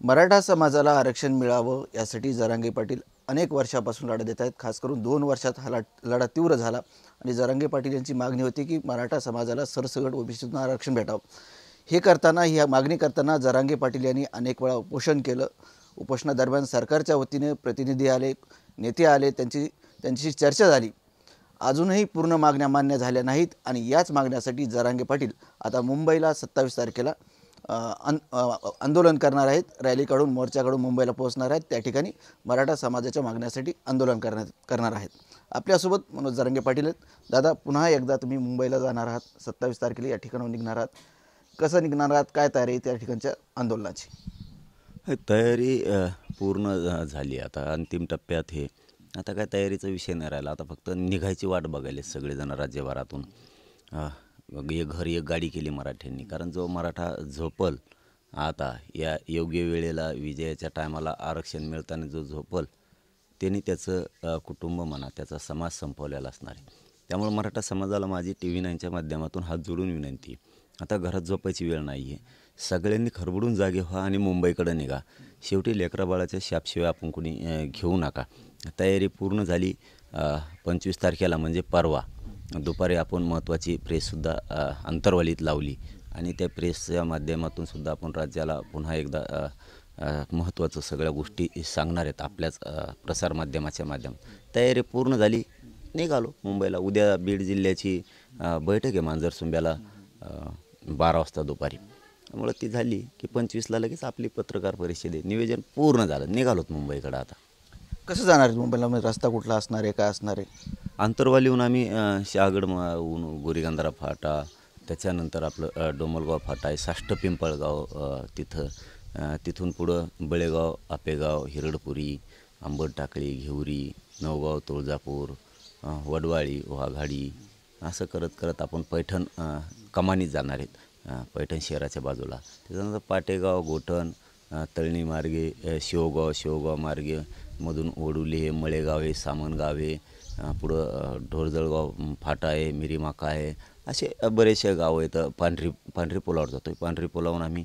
मराठा समाजाला आरक्षण मिळावं यासाठी जरांगे पाटील अनेक वर्षापासून लढा देत आहेत। खास करून 2 वर्षात हा लढा तीव्र झाला आणि जरांगे पाटील यांची मागणी होती की मराठा समाजाला सरसकट ओबीसीतून आरक्षण भेटावं। ही मागणी करताना जरांगे पाटील यांनी अनेक वेळा उपोषण केलं। उपोषणादरम्यान सरकारच्या वतीने प्रतिनिधी आले, नेते आले, त्यांची चर्चा झाली। अजूनही पूर्ण मागण्या मान्य झाल्या नाहीत आणि याच मागण्यासाठी जरांगे पाटील आता मुंबईला 27 तारखेला आंदोलन करणार आहेत। रॅली काढून मोर्चा काढून मुंबईला पोहोचणार आहेत। त्या ठिकाणी मराठा समाजाच्या मागण्यासाठी आंदोलन करणार आहेत। आपल्यासोबत मनोज जरांगे पाटील आहेत। दादा, पुन्हा एकदा तुम्ही मुंबईला जाणार आहात, 27 तारखेला या ठिकाणाहून निघणार आहात। कसं निघणार आहात, काय तयारी आहे त्या ठिकाणच्या आंदोलनाची? तयारी पूर्ण झाली। आता अंतिम टप्प्यात हे आता काय तयारीचा विषय नाही राहिला। आता फक्त निघायची वाट बघायले सगळेजण राज्यभरातून। एक घर एक गाडी केली मराठ्यांनी, कारण जो मराठा झोपल आता या योग्य वेळेला विजयाच्या टायमाला आरक्षण मिळताना जो झोपल त्यांनी त्याचं कुटुंब म्हणा, त्याचा समाज संपवलेला असणार आहे। त्यामुळे मराठा समाजाला माझी TV9च्या माध्यमातून हात जोडून विनंती, आता घरात झोपायची वेळ नाही आहे। सगळ्यांनी खरबडून जागे व्हा आणि मुंबईकडे निघा। शेवटी लेकराबाळाच्या शापशिवाय आपण कोणी घेऊ नका। तयारी पूर्ण झाली। 25 तारखेला म्हणजे परवा दुपारी आपण महत्त्वाची प्रेससुद्धा अंतरवालीत लावली आणि त्या प्रेसच्या माध्यमातून सुद्धा आपण राज्याला पुन्हा एकदा महत्त्वाचं सगळ्या गोष्टी सांगणार आहेत आपल्याच प्रसारमाध्यमाच्या माध्यमातून। तयारी पूर्ण झाली, निघालो मुंबईला। उद्या बीड जिल्ह्याची बैठक आहे मांजरसुंब्याला 12 वाजता दुपारी। त्यामुळे ती झाली की 25ला लगेच आपली पत्रकार परिषद आहे। नियोजन पूर्ण झालं, निघालोत मुंबईकडं। आता कसं जाणार आहे मुंबईला? रस्ता कुठला असणार आहे, काय असणार आहे? अंतरवालीहून आम्ही शहागडहून गोरीगंधारा फाटा, त्याच्यानंतर आपलं डोमलगाव फाटा आहे, साष्ट पिंपळगाव, तिथून पुढं बळेगाव, आपेगाव, हिरडपुरी, आंबटटाकळी, घेवरी, नवगाव, तुळजापूर, वडवाळी, वाघाडी, असं करत करत आपण पैठण कमानीत जाणार आहेत, पैठण शहराच्या बाजूला। त्याच्यानंतर पाटेगाव, गोठण, तळणी मार्गे शेवगाव मार्गे मधून वडुली आहे, मळेगाव आहे, सामनगाव आहे, पुढं ढोरजळगाव फाटा आहे, मिरीमाका आहे, असे बरेचसे गाव आहेत। पांढरी पुलावर जातो आहे। पांढरी पुलावरून आम्ही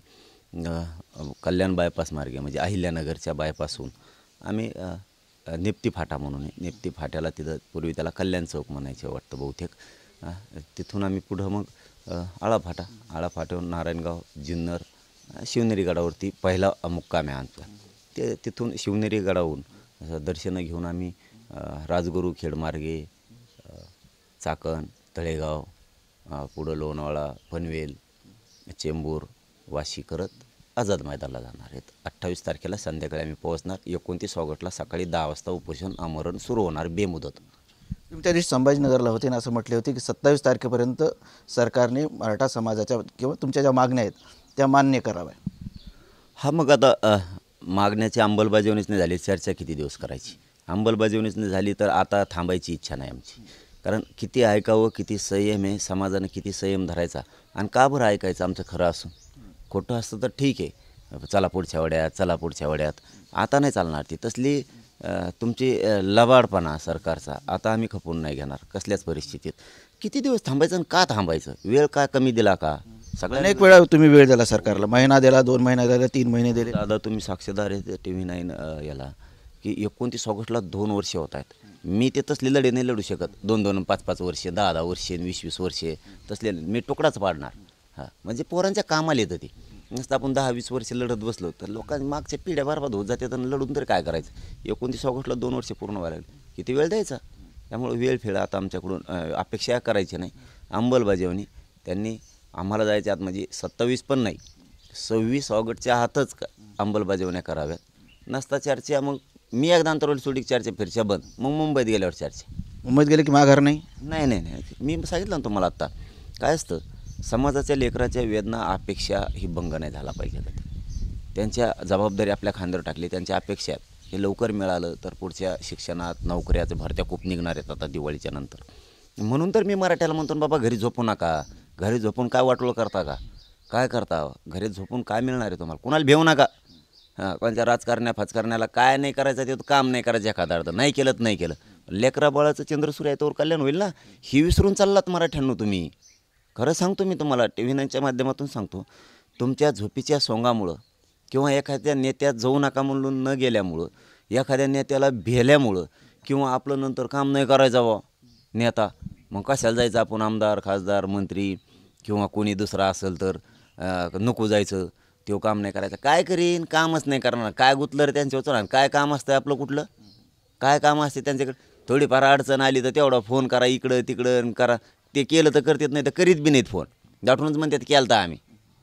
कल्याण बायपास मार्गे म्हणजे अहिल्यानगरच्या बायपासून आम्ही निप्ती फाटा म्हणून आहे, निप्ती फाट्याला तिथं पूर्वी त्याला कल्याण चौक म्हणायचे वाटतं बहुतेक। तिथून आम्ही पुढं मग आळा फाट्यावरून नारायणगाव, जुन्नर, शिवनेरी गडावरती पहिला मुक्काम आहे आमचा। तिथून शिवनेरी गडावरून दर्शनं घेऊन आम्ही राजगुरू खेडमार्गे चाकण, तळेगाव, पुढं लोणावळा, पनवेल, चेंबूर, वाशी करत आझाद मैदानाला जाणार आहेत। 28 तारखेला संध्याकाळी आम्ही पोहोचणार। 29 ऑगस्टला सकाळी 10 वाजता उपोषण आमरण सुरू होणार बेमुदत। तुम्ही त्या दिवशी संभाजीनगरला होते ना, असं म्हटले होते की 27 तारखेपर्यंत सरकारने मराठा समाजाच्या किंवा तुमच्या ज्या मागण्या आहेत त्या मान्य कराव्या। हा, मग आता मागण्याची अंमलबजावणीच नाही झाली, चर्चा किती दिवस करायची? अंमलबजावणीच नाही झाली तर आता थांबायची इच्छा नाही आमची। कारण किती ऐकावं, किती संयम आहे, समाजानं किती संयम धरायचा आणि का बरं ऐकायचं? आमचं खरं असून खोटं असतं तर ठीक आहे, चला पुढच्या वड्यात। आता नाही चालणार ती तसली तुमची लबाडपणा सरकारचा। आता आम्ही खपून नाही घेणार कसल्याच परिस्थितीत। किती दिवस थांबायचं आणि का थांबायचं? वेळ का कमी दिला का? अनेक वेळा तुम्ही वेळ दिला सरकारला, महिना दिला, 2 महिने दिले, 3 महिने दिले। दादा, तुम्ही साक्षीदार आहे TV9 याला की 29 ऑगस्टला 2 वर्ष होत आहेत। मी ते तसले लढे नाही लढू शकत, 2-2, 5-5 वर्षे, 10-10 वर्षे, 20-20 वर्षे तसले मी तुकडाच पाडणार। म्हणजे पोरांच्या कामाला येतं ते। नुसतं आपण 10-20 वर्षे लढत बसलो तर लोकांनी मागच्या पिढ्या बरबाद होत जाते, तर लढून तरी काय करायचं? 29 ऑगस्टला 2 वर्षे पूर्ण व्हायला किती वेळ द्यायचा? त्यामुळे वेळ फेडा आता आमच्याकडून अपेक्षा करायची नाही। अंमलबजावणी त्यांनी आम्हाला जायच्या आत म्हणजे 27 पण नाही, 26 ऑगस्टच्या आतच अंमलबजावण्या कराव्यात। नसता चर्चा मग मी एकदा अंतरवाली सोडी चर्चा फिरच्या बंद, मग मुंबईत गेल्यावर चर्चा। मुंबईत गेले की माघार नाही? नाही, मी सांगितलं ना तुम्हाला आत्ता, काय असतं समाजाच्या लेकराच्या वेदना अपेक्षा ही भंग नाही झाला पाहिजे। त्यांच्या जबाबदारी आपल्या खांद्यावर टाकली, त्यांच्या अपेक्षा हे लवकर मिळालं तर पुढच्या शिक्षणात नोकऱ्याचं भरत्या खूप निघणार आहेत आता दिवाळीच्या नंतर। म्हणून तर मी मराठ्याला म्हणतो बाबा, घरी झोपू नका। घरी झोपून काय वाटोळं करता का? काय करता? घरी झोपून काय मिळणार आहे तुम्हाला? कुणाला भेऊ नका। कोणत्या राजकारण्याला काय नाही करायचं ते काम नाही करायचं, एखादा अर्थ नाही केलं। लेकराबाळाचं चंद्रसूर्य आहे तोवर कल्याण होईल ना, ही विसरून चाललात मराठ्यांनो तुम्ही। खरं सांगतो मी तुम्हाला, TV9च्या माध्यमातून सांगतो, तुमच्या झोपीच्या सोंगामुळं किंवा एखाद्या नेत्यात जाऊ नका म्हणून न गेल्यामुळं, एखाद्या नेत्याला भेल्यामुळं, किंवा आपलं नंतर काम नाही करायचं बा नेता, मग कशाला जायचं आपण आमदार, खासदार, मंत्री किंवा कोणी दुसरा असेल तर नको जायचं, तो काम नाही करायचं. काय करीन? कामच नाही करणार. काय गुतलं रे त्यांच्यावर चढणार? काय काम असतं आपलं कुठलं? काय काम असते त्यांच्याकडे? थोडीफार अडचण आली तर तेवढा फोन करा, इकडं तिकडं करा. ते केलं तर करतात, नाही तर करीत बी नाहीत फोन. दाटूनच म्हणतात केलं तर आम्ही.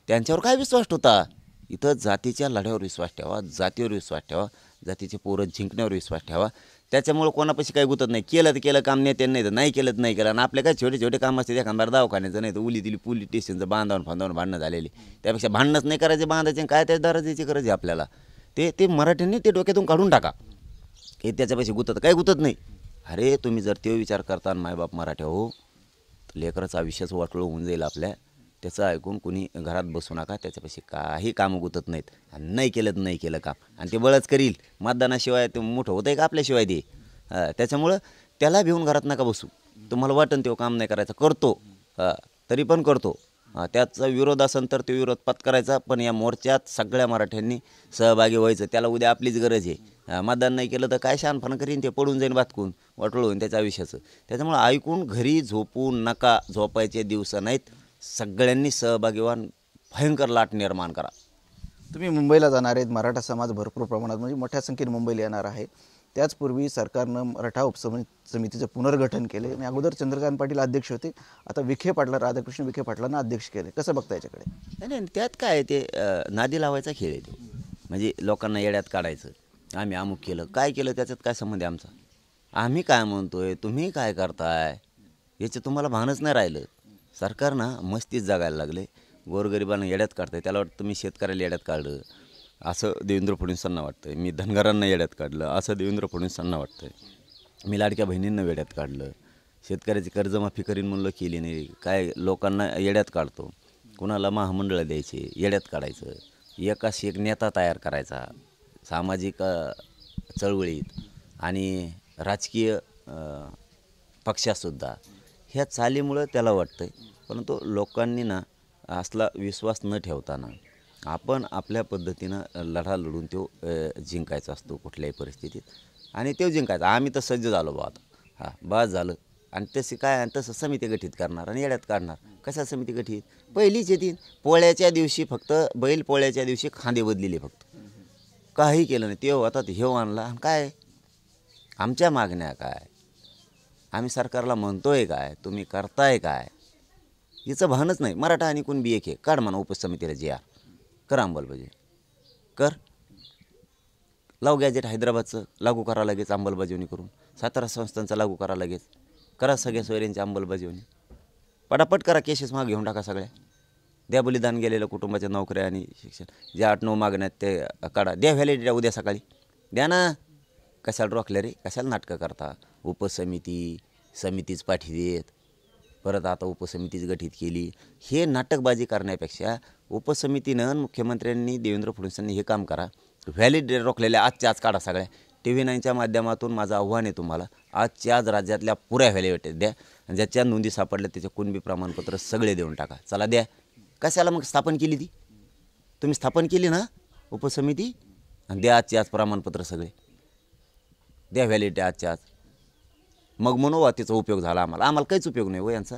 त्यांच्यावर काय विश्वास होता? इथं जातीच्या लढ्यावर विश्वास ठेवा, जातीवर विश्वास ठेवा, जातीचे पोरं जिंकण्यावर विश्वास ठेवा. त्याच्यामुळं कोणापाशी काही गुतत नाही. केलं तर केलं काम, नेत्यांनी नाही तर नाही केलं तर नाही केलं. आणि आपल्या काय छोटे छोटे काम असते, एखादा दवाखान्याचं नाही तर उली दिली पोलीस स्टेशनचं बांधावून भांडणं झालेली. त्यापेक्षा भांडणंच नाही करायचे, बांधायचे काय त्या दराजाची गरज आहे आपल्याला. ते मराठ्यांनी ते डोक्यातून काढून टाका. हे त्याच्यापाशी गुतत काय गुतत नाही. अरे तुम्ही जर ते विचार करता मायबाप मराठ्या हो, तर लेकराचं आयुष्याचं वाटोळं होऊन जाईल आपल्या. त्याचं ऐकून कुणी घरात बसू नका. त्याच्यापाशी काही कामं गुतत नाहीत. आणि नाही केलं तर नाही केलं काम, आणि ते बळच करील. मतदानाशिवाय ते मोठं होतं आहे का आपल्याशिवाय ते? त्याच्यामुळं त्याला भिवून घरात नका बसू. तुम्हाला वाटन तो काम नाही करायचा, करतो तरी पण करतो. त्याचा विरोध असेल तर तो विरोध पत्करायचा. पण या मोर्चात सगळ्या मराठ्यांनी सहभागी व्हायचं. त्याला उद्या आपलीच गरज आहे. मतदान नाही केलं तर काय शहाणपणा करीन, ते पडून जाईन बातकून, वाटोळं होईन त्याच्या आयुष्याचं. त्याच्यामुळं ऐकून घरी झोपू नका. झोपायचे दिवस नाहीत. सगळ्यांनी सहभागी व्हान, भयंकर लाट निर्माण करा. तुम्ही मुंबईला जाणार आहेत. मराठा समाज भरपूर प्रमाणात म्हणजे मोठ्या संख्येने मुंबईला येणार आहे. त्याचपूर्वी सरकारनं मराठा उपसमितीचं पुनर्गठन केले आणि अगोदर चंद्रकांत पाटील अध्यक्ष होते. आता विखे पाटला, राधाकृष्ण विखे पाटलांना अध्यक्ष केले. कसं बघता याच्याकडे? नाही, त्यात काय ते नादी लावायचा खेळ आहे तो. म्हणजे लोकांना येड्यात काढायचं. आम्ही अमुक केलं, काय केलं, त्याच्यात काय संबंध आहे आमचा? आम्ही काय म्हणतोय, तुम्ही काय करताय, याचं तुम्हाला भानच नाही राहिलं. सरकारनं मस्तीच जगायला लागले. गोरगरिबांना येड्यात काढताय. त्याला वाटतं तुम्ही शेतकऱ्याला येड्यात काढलं असं देवेंद्र फडणवीसांना वाटतं आहे. मी धनगरांना येड्यात काढलं असं देवेंद्र फडणवीसांना वाटतं आहे. मी लाडक्या बहिणींना येड्यात काढलं, शेतकऱ्याची कर्जमाफी करीन म्हणलं केली नाही. काय लोकांना येड्यात काढतो. कुणाला महामंडळं द्यायचे, येड्यात काढायचं. एकाशी एक नेता तयार करायचा सामाजिक चळवळीत आणि राजकीय पक्षातसुद्धा. ह्या चालीमुळं त्याला वाटतं आहे. परंतु लोकांनी ना असला विश्वास न ठेवताना आपण आपल्या पद्धतीनं लढा लढून तो जिंकायचा असतो कुठल्याही परिस्थितीत. आणि तो जिंकायचा. आम्ही तर सज्ज झालो बा आता. बस झालं. आणि तसे काय, तसं समिती गठीत करणार आणि येड्यात काढणार. कशा समिती गठीत? पहिलीच येतील पोळ्याच्या दिवशी, फक्त बैल पोळ्याच्या दिवशी खांदे बदलिले फक्त. काही केलं नाही. ते आता हे आणला. आणि काय आमच्या मागण्या काय, आम्ही सरकारला म्हणतोय काय, तुम्ही करताय काय, याचं भानच नाही. मराठा आणि कोण बी एक आहे. काढ म्हणा उपसमितीला जे कर अंमलबजावणी कर. लाव गॅजेट हैदराबादचं लागू करा लगेच अंमलबजावणी करून. सातारा संस्थांचं लागू करा लगेच. करा सगळ्या सोयऱ्यांची अंमलबजावणी. पटापट करा. केसेस माग घेऊन टाका सगळ्या. द्या बलिदान गेलेल्या कुटुंबाच्या नोकऱ्या आणि शिक्षण. जे 8-9 मागण्यात ते काढा. द्या व्हॅलिडिटी उद्या सकाळी द्या ना. कशाला रोखल्या रे? कशाला नाटकं करता? उपसमिती, समितीच पाठी देत, परत आता उपसमितीच गठीत केली. हे नाटकबाजी करण्यापेक्षा उपसमितीनं, मुख्यमंत्र्यांनी, देवेंद्र फडणवीसांनी हे काम करा. व्हॅलिडिटी रोखलेल्या आजच्या आज काढा सगळ्या. TV9च्या माध्यमातून माझं आव्हान आहे तुम्हाला. आजच्या आज राज्यातल्या पुऱ्या व्हॅलिडिटी द्या. ज्याच्या नोंदी सापडल्या त्याचे कुणबी प्रमाणपत्र सगळे देऊन टाका. चला द्या. कशाला मग स्थापन केली ती? तुम्ही स्थापन केली ना उपसमिती, आणि द्या आजच्या आज प्रमाणपत्र सगळे. द्या व्हॅलिडिटी आजच्या आज. मग म्हणू वा त्याचा उपयोग झाला आम्हाला. आम्हाला काहीच उपयोग नाही हो यांचा.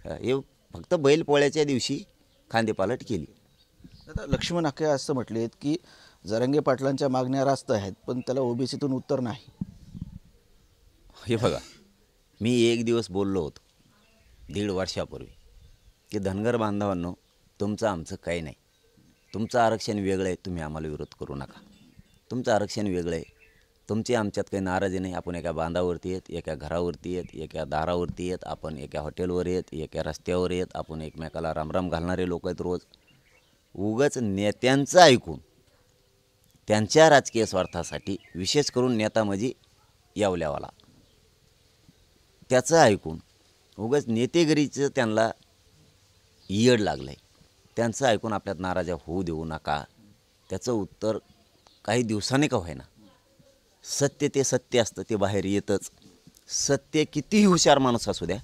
हे फक्त बैल पोळ्याच्या दिवशी खांदेपालट केली. आता लक्ष्मण अख्खे असं म्हटलेत की जरांगे पाटलांच्या मागण्या रास्त आहेत, पण त्याला ओबीसीतून उत्तर नाही. हे बघा, मी एक दिवस बोललो होतो 1.5 वर्षापूर्वी की धनगर बांधवांनो, तुमचं आमचं काही नाही. तुमचं आरक्षण वेगळं आहे, तुम्ही आम्हाला विरोध करू नका. तुमचं आरक्षण वेगळं आहे. तुमची आमच्यात काही नाराजी नाही. आपण एका बांधावरती येत, एका घरावरती येत, एका दारावरती येत, आपण एका हॉटेलवर येत, एका रस्त्यावर येत, आपण एकमेकाला रामराम घालणारे लोक आहेत रोज. उगाच नेत्यांचं ऐकून त्यांच्या राजकीय स्वार्थासाठी, विशेष करून नेता म्हणजे यावल्यावाला, त्याचं ऐकून उगाच नेतेगिरीचं त्यांना येड लागलं आहे. त्यांचं ऐकून आपल्यात नाराजा होऊ देऊ नका. त्याचं उत्तर काही दिवसांनी का होईना. सत्य ते सत्य असतं, ते बाहेर येतच. सत्य कितीही हुशार माणूस असू द्या,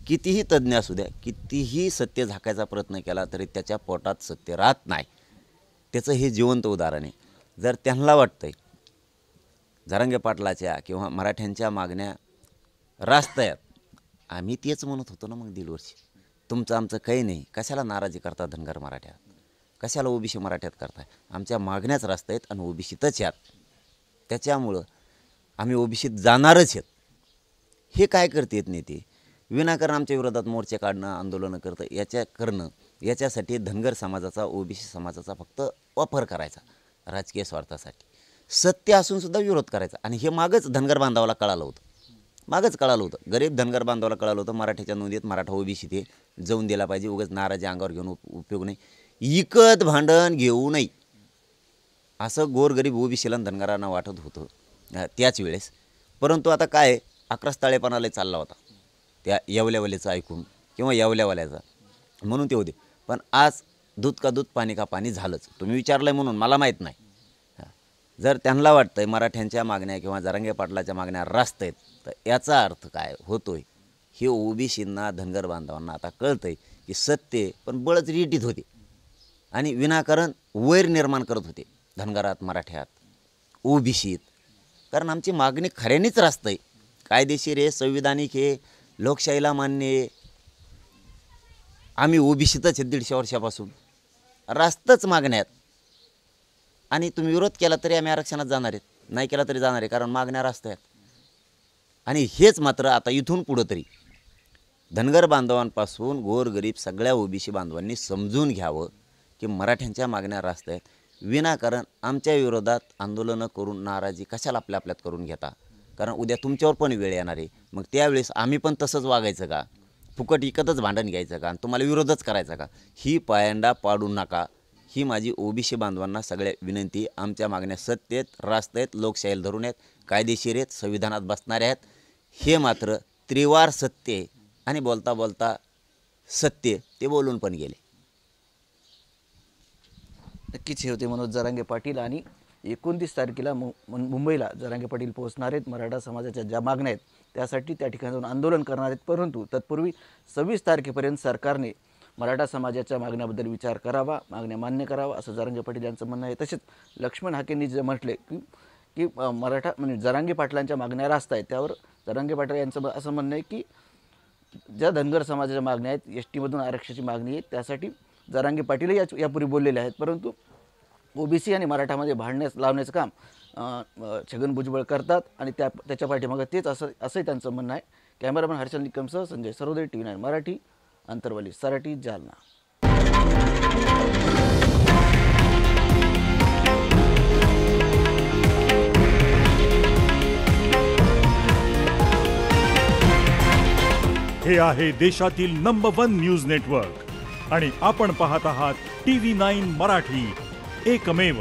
कितीही तज्ज्ञ असू द्या, कितीही सत्य झाकायचा प्रयत्न केला तरी त्याच्या पोटात सत्य राहत नाही. त्याचं हे जिवंत उदाहरण आहे. जर त्यांना वाटतंय जरांगे पाटलाच्या किंवा मराठ्यांच्या मागण्या रास्तयात, आम्ही तेच म्हणत होतो ना मग 1.5 वर्ष, तुमचं आमचं काही नाही, कशाला नाराजी करता धनगर मराठ्यात, कशाला ओबीसी मराठ्यात करताय, आमच्या मागण्याच रास्त आहेत आणि ओबीसीतच यात, त्याच्यामुळं आम्ही ओबीसीत जाणारच आहेत. हे काय करतात नेते, विनाकारण आमच्या विरोधात मोर्चे काढणं, आंदोलनं याच्यासाठी धनगर समाजाचा, ओबीसी समाजाचा फक्त वापर करायचा राजकीय स्वार्थासाठी, सत्य असून सुद्धा विरोध करायचा. आणि हे मागच धनगर बांधवाला कळालं होतं, गरीब धनगर बांधवाला कळालं होतं मराठ्याच्या नोंदीत मराठा ओबीसी ते जाऊन दिला पाहिजे, उगाच नाराजी अंगावर घेऊन उपयोग नाही, इकत भांडण घेऊ नये असं गोरगरीब ओबीसीला धनगरांना वाटत होतं त्याच वेळेस. परंतु आता काय आक्रस्ताळेपणाला चालला होता त्या येवल्यावाल्याचं ऐकून किंवा येवल्यावाल्याचा, म्हणून ते होते. पण आज दूध का दूध पाणी का पाणी झालंच. तुम्ही विचारलंय म्हणून मला माहीत नाही. जर त्यांना वाटतंय मराठ्यांच्या मागण्या किंवा जरांगे पाटलाच्या मागण्या रास्त आहेत, तर याचा अर्थ काय होतोय, हे ओबीसींना धनगर बांधवांना आता कळतंय की सत्य पण बळच रिटीत होते आणि विनाकारण वैर निर्माण करत होते धनगरात, मराठ्यात, ओबीसीत. कारण आमची मागणी खऱ्यानेच रास्त आहे, कायदेशीर आहे, संविधानिक आहे, लोकशाहीला मान्य आहे. आम्ही ओबीसीतच 150 वर्षापासून रास्तच मागण्यात, आणि तुम्ही विरोध केला तरी आम्ही आरक्षणात जाणार आहेत, नाही केला तरी जाणार आहे, कारण मागण्या रास्त आहेत. आणि हेच मात्र आता इथून पुढं तरी धनगर बांधवांपासून गोरगरीब सगळ्या ओबीसी बांधवांनी समजून घ्यावं की मराठ्यांच्या मागण्या रास्त आहेत. विनाकारण आमच्या विरोधात आंदोलनं करून नाराजी कशाला आपल्यात करून घेता, कारण उद्या तुमच्यावर पण वेळ येणार आहे. मग त्यावेळेस आम्ही पण तसंच वागायचं का, फुकट इकतच भांडण घ्यायचं का, आणि तुम्हाला विरोधच करायचा का? ही पायंडा पाडू नका, ही माझी ओबीसी बांधवांना सगळ्या विनंती. आमच्या मागण्या सत्य आहेत, रास्त आहेत, लोकशाहीला धरून आहेत, कायदेशीर आहेत, संविधानात बसणारे आहेत. हे मात्र त्रिवार सत्य आहे आणि बोलता बोलता सत्य ते बोलून पण गेले. नक्कीच हे होते मनोज जरांगे पाटील. आणि 29 तारखेला मुंबईला जरांगे पाटील पोहोचणार आहेत. मराठा समाजाच्या ज्या मागण्या आहेत त्यासाठी त्या ठिकाणी जाऊन आंदोलन करणार आहेत. परंतु तत्पूर्वी 26 तारखेपर्यंत सरकारने मराठा समाजाच्या मागण्याबद्दल विचार करावा, मागण्या मान्य करावा, असं जरांगे पाटील यांचं म्हणणं आहे. तसेच लक्ष्मण हाकेंनी जे म्हटले की मराठा म्हणजे जरांगे पाटलांच्या मागण्या रास्त आहेत, त्यावर जरांगे पाटील यांचं असं म्हणणं आहे की ज्या धनगर समाजाच्या मागण्या आहेत, एसटीमधून आरक्षणाची मागणी आहे, त्यासाठी जरांगे पाटील यापूर्वी बोललेले आहेत. परंतु ओबीसी आणि मराठामध्ये भांडण्यास लावण्याचं काम छगन भुजबळ करतात आणि त्याच्या पाठीमागं तेच असंही त्यांचं म्हणणं आहे. कॅमेरामॅन हर्षल निकमसह संजय सरोदे, TV9 मराठी, अंतरवली, सराटी, जालना. हे आहे देशातील नंबर 1 न्यूज नेटवर्क आणि आपण पाहत आहात TV9 मराठी, एकमेव.